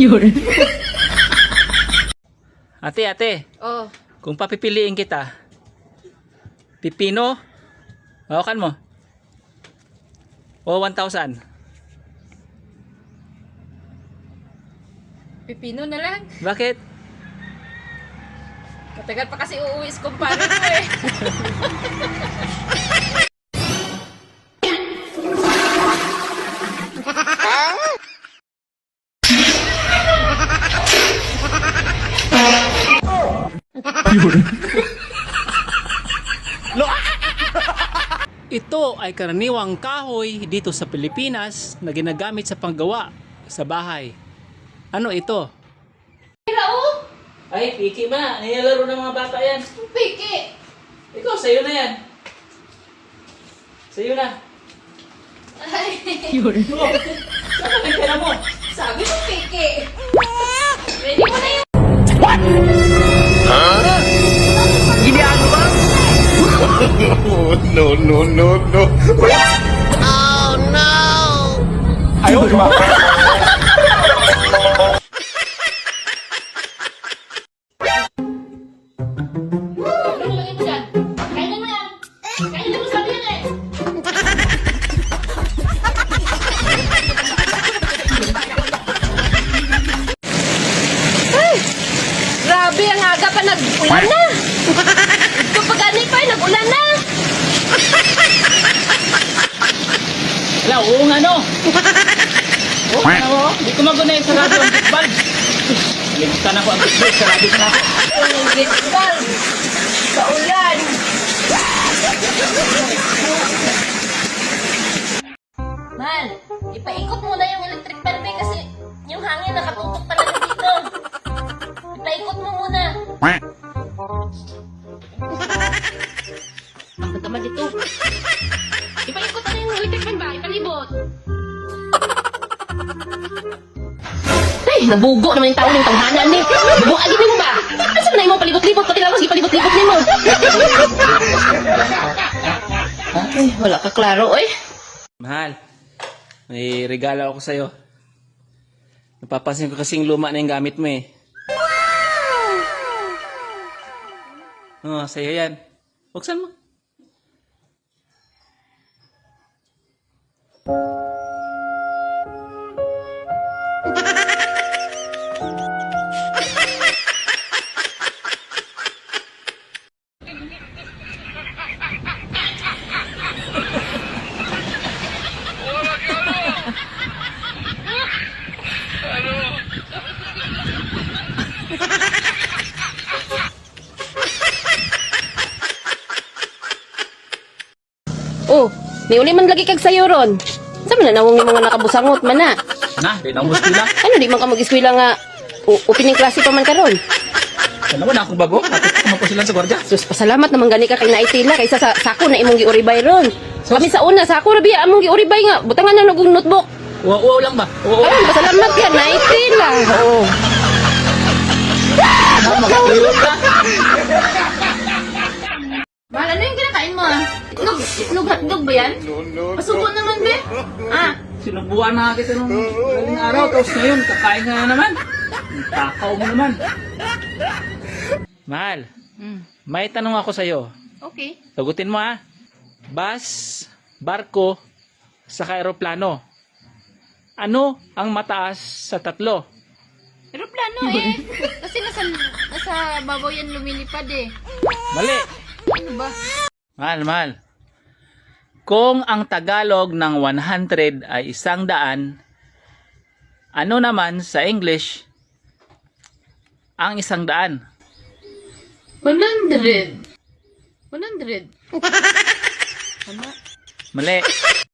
Yun. Ate, Oh. kung papipiliin kita, pipino, hawakan mo, o 1,000? Pipino na lang. Bakit? Matagal pa kasi uuwi sa kumpare ko eh. Ito ay karaniwang kahoy dito sa Pilipinas na ginagamit sa panggawa sa bahay. Ano ito? Raul, Ay, piki ma. Nilalaro ng mga bata yan. piki. Ikaw, sa'yo na yan. Sa'yo na. Ay, Saan ang pera mo? sabi ko piki. Ready mo na yun. No, no, no, no. Ayaw, di ba? Ano lagay mo dyan? Kainan mo yan. Kainan mo sabi yan eh. Ay, grabe ang aga pa nag-ulan na. Ito pag anay pa nag-ulan na. Wala, oo nga no. Oo nga no. Hindi ko maguna yung sarado ang bulb. Limutan ako ang bulb. Sarado na ako. Ang gitbal. Sa ulan. Man, ipaikot muna yung electric fan eh, kasi yung hangin nakatutok talaga dito. Ipaikot mo muna. Ang tama dito. Ipaikot na yung electric fan ba? Ipalibot. Ay, nabugo naman yung tao ng tanghanan ni. Bugo agad mo ba? Asa na yung palibot-libot? Pati lang mas ipalibot-libot ni mo. Ay, wala ka klaro, oy. Mahal, may regalo ako sa'yo. Napapansin ko kasing luma na yung gamit mo eh. Oh, sa'yo yan. Buksan mo. Oh, may uli man lagi kag sayo ron. Sa man na nawong yung mga nakabusangot man na. Na, di na umos pila. Ano di man ka mag-eskwela nga opening klase pa man karon. Ano ba na akong bago? Matut ko po sila sa gwardiya. Sus, pasalamat naman gani ka kay naitila kaysa sa sako na imong giuribay ron. Kami sa una sako ra biya among giuribay nga butangan na nagong notebook. Wow lang ba? Oo. Ayun, pasalamat ka naitila. Oo. Magkakilot ka. Mahal, ano yung kinakain mo ah? Itlog hotdog ba yan? Pasubo naman, be. Ah, Sinubuan na kita nung galing araw. Tapos ngayon, kakain ka na naman. Takaw mo naman. Mahal, may tanong ako sa'yo. okay. Sagutin mo ha. Bus, barko, saka aeroplano. Ano ang mataas sa tatlo? Aeroplano eh. Kasi nasa babaw yan lumilipad eh. Mali. Ano ba? Mahal. Kung ang Tagalog ng 100 ay 100, ano naman sa English ang 100? 100. 100. Ano? Mali.